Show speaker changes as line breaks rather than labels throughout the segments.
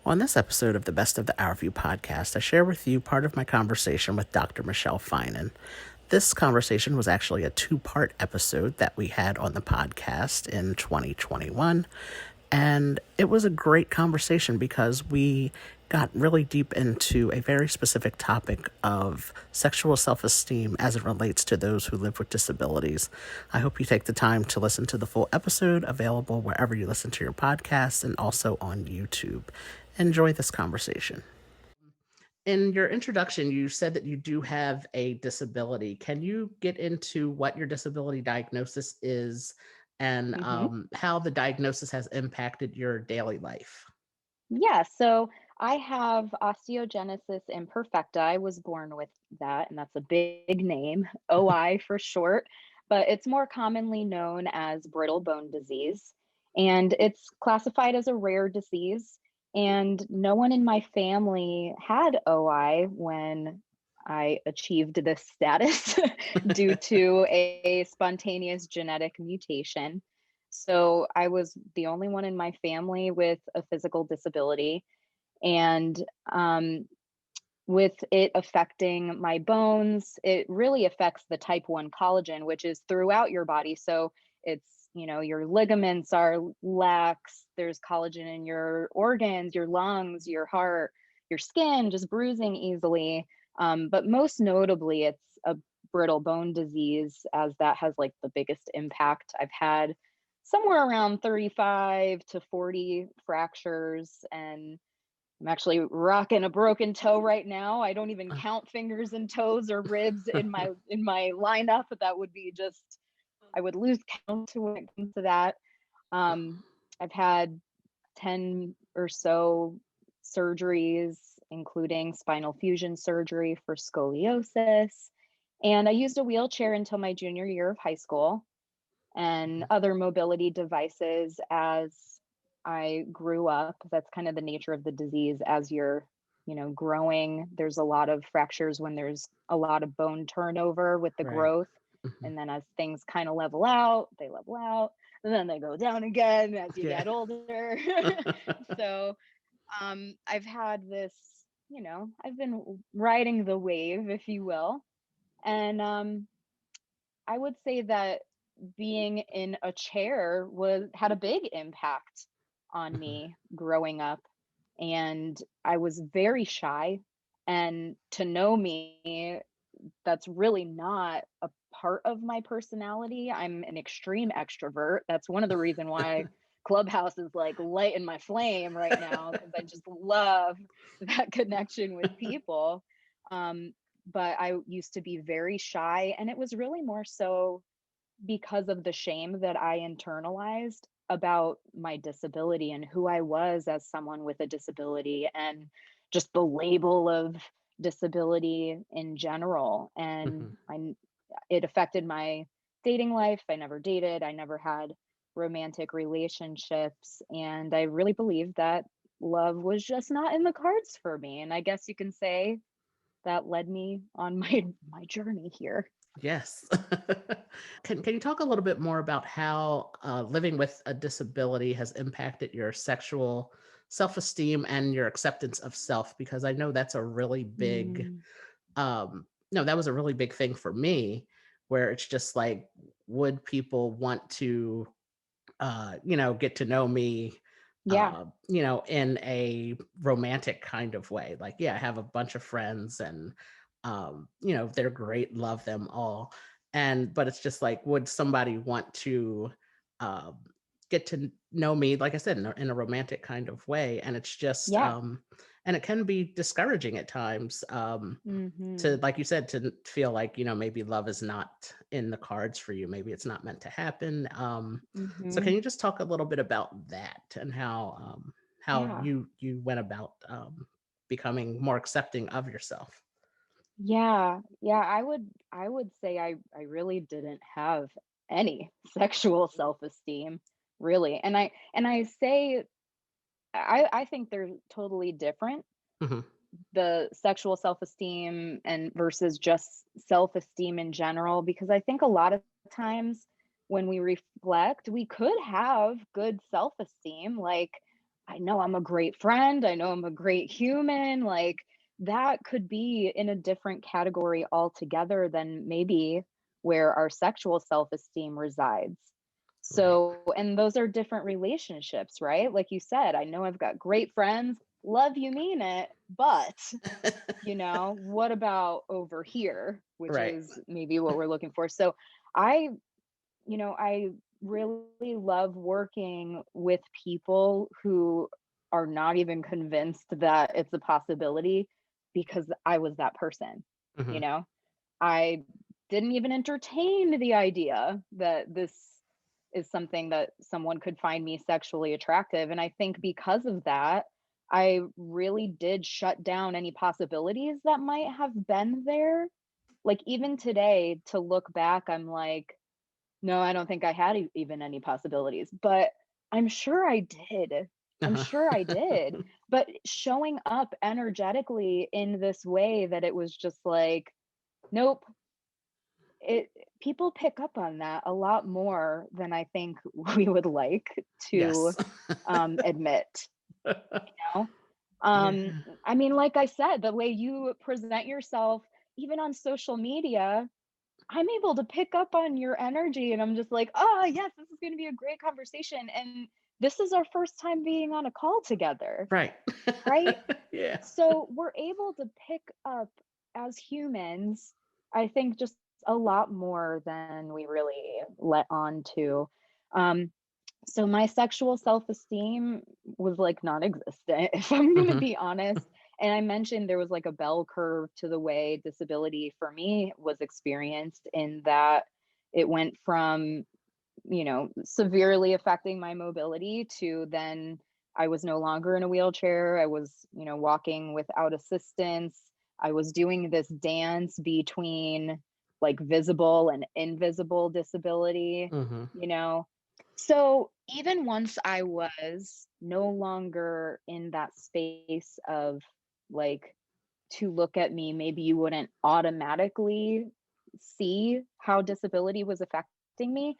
On this episode of the Best of the Hour View podcast, I share with you part of my conversation with Dr. Michelle Fynan. This conversation was actually a two-part episode that we had on the podcast in 2021, and it was a great conversation because we got really deep into a very specific topic of sexual self-esteem as it relates to those who live with disabilities. I hope you take the time to listen to the full episode, available wherever you listen to your podcasts and also on YouTube. Enjoy this conversation. In your introduction, you said that you do have a disability. Can you get into what your disability diagnosis is and
hmm
how the diagnosis has impacted your daily life?
Yeah, so I have osteogenesis imperfecta. I was born with that, and that's a big name, OI for short, but it's more commonly known as brittle bone disease. And it's classified as a rare disease. And no one in my family had OI when I achieved this status due to a spontaneous genetic mutation. So I was the only one in my family with a physical disability. And with it affecting my bones, it really affects the type 1 collagen, which is throughout your body. So it's, your ligaments are lax, there's collagen in your organs, your lungs, your heart, your skin, just bruising easily. But most notably, it's a brittle bone disease, as that has like the biggest impact. I've had somewhere around 35 to 40 fractures, and I'm actually rocking a broken toe right now. I don't even count fingers and toes or ribs in my lineup. That would be just, I would lose count when it comes to that. Um, I've had 10 or so surgeries, including spinal fusion surgery for scoliosis. And I used a wheelchair until my junior year of high school, and other mobility devices as I grew up. That's kind of the nature of the disease. As you're, growing, there's a lot of fractures when there's a lot of bone turnover with the
Right.
growth. And then as things kind of level out, they level out, and then they go down again as you
Yeah.
get older. So I've had this, I've been riding the wave, if you will. And I would say that being in a chair had a big impact on me growing up, and I was very shy. And to know me, that's really not a part of my personality. I'm an extreme extrovert. That's one of the reason why Clubhouse is like lighting my flame right now, because I just love that connection with people. Um, but I used to be very shy, and it was really more so because of the shame that I internalized about my disability and who I was as someone with a disability, and just the label of disability in general. And it affected my dating life. I never dated, I never had romantic relationships, and I really believed that love was just not in the cards for me. And I guess you can say that led me on my journey here.
Yes. Can you talk a little bit more about how living with a disability has impacted your sexual self-esteem and your acceptance of self? Because I know that's a really big,
Mm,
no, that was a really big thing for me, where it's just like, would people want to, get to know me,
yeah.
in a romantic kind of way? Like, yeah, I have a bunch of friends and, they're great, love them all. But it's just like, would somebody want to um, get to know me, like I said, in a romantic kind of way? And it's just,
Yeah.
and it can be discouraging at times. To,
Mhm.
like you said, to feel like, maybe love is not in the cards for you, maybe it's not meant to happen. So can
Mhm.
you just talk a little bit about that and how
Yeah.
you went about becoming more accepting of yourself?
Yeah. Yeah, I would say I really didn't have any sexual self-esteem, really. And I say I think they're totally different,
Hmm.
the sexual self-esteem and versus just self-esteem in general, because I think a lot of times when we reflect, we could have good self-esteem. Like, I know I'm a great friend. I know I'm a great human. Like that could be in a different category altogether than maybe where our sexual self esteem resides.
Right.
So, and those are different relationships, right? Like you said, I know I've got great friends, love you, mean it, but what about over here, which
Right.
is maybe what we're looking for. So, I I really love working with people who are not even convinced that it's a possibility because I was that person, you
Hmm.
know? I didn't even entertain the idea that this is something that someone could find me sexually attractive. And I think because of that, I really did shut down any possibilities that might have been there. Like even today, to look back, I'm like, no, I don't think I had even any possibilities, but I'm sure I did. I'm
Uh-huh.
sure I did. But showing up energetically in this way that it was just like, nope, it people pick up on that a lot more than I think we would like to
Yes.
admit, you know? Um,
Yeah.
I mean, like I said, the way you present yourself, even on social media, I'm able to pick up on your energy and I'm just like, "Oh, yes, this is gonna be a great conversation." And this is our first time being on a call together,
Right.
right?
Yeah.
So we're able to pick up as humans, I think just a lot more than we really let on to. Um, so my sexual self-esteem was like non-existent, if I'm gonna
Hmm.
be honest. And I mentioned there was like a bell curve to the way disability for me was experienced in that it went from, severely affecting my mobility to then I was no longer in a wheelchair. I was, walking without assistance. I was doing this dance between like visible and invisible disability,
Hmm.
you know. So even once I was no longer in that space of like to look at me, maybe you wouldn't automatically see how disability was affecting me,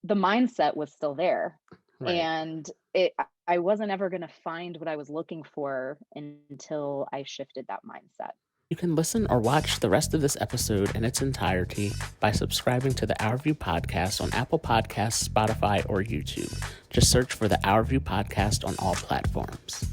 the mindset was still there.
Right.
And I wasn't ever going to find what I was looking for until I shifted that mindset.
You can listen or watch the rest of this episode in its entirety by subscribing to the Our View podcast on Apple Podcasts, Spotify, or YouTube. Just search for the Our View podcast on all platforms.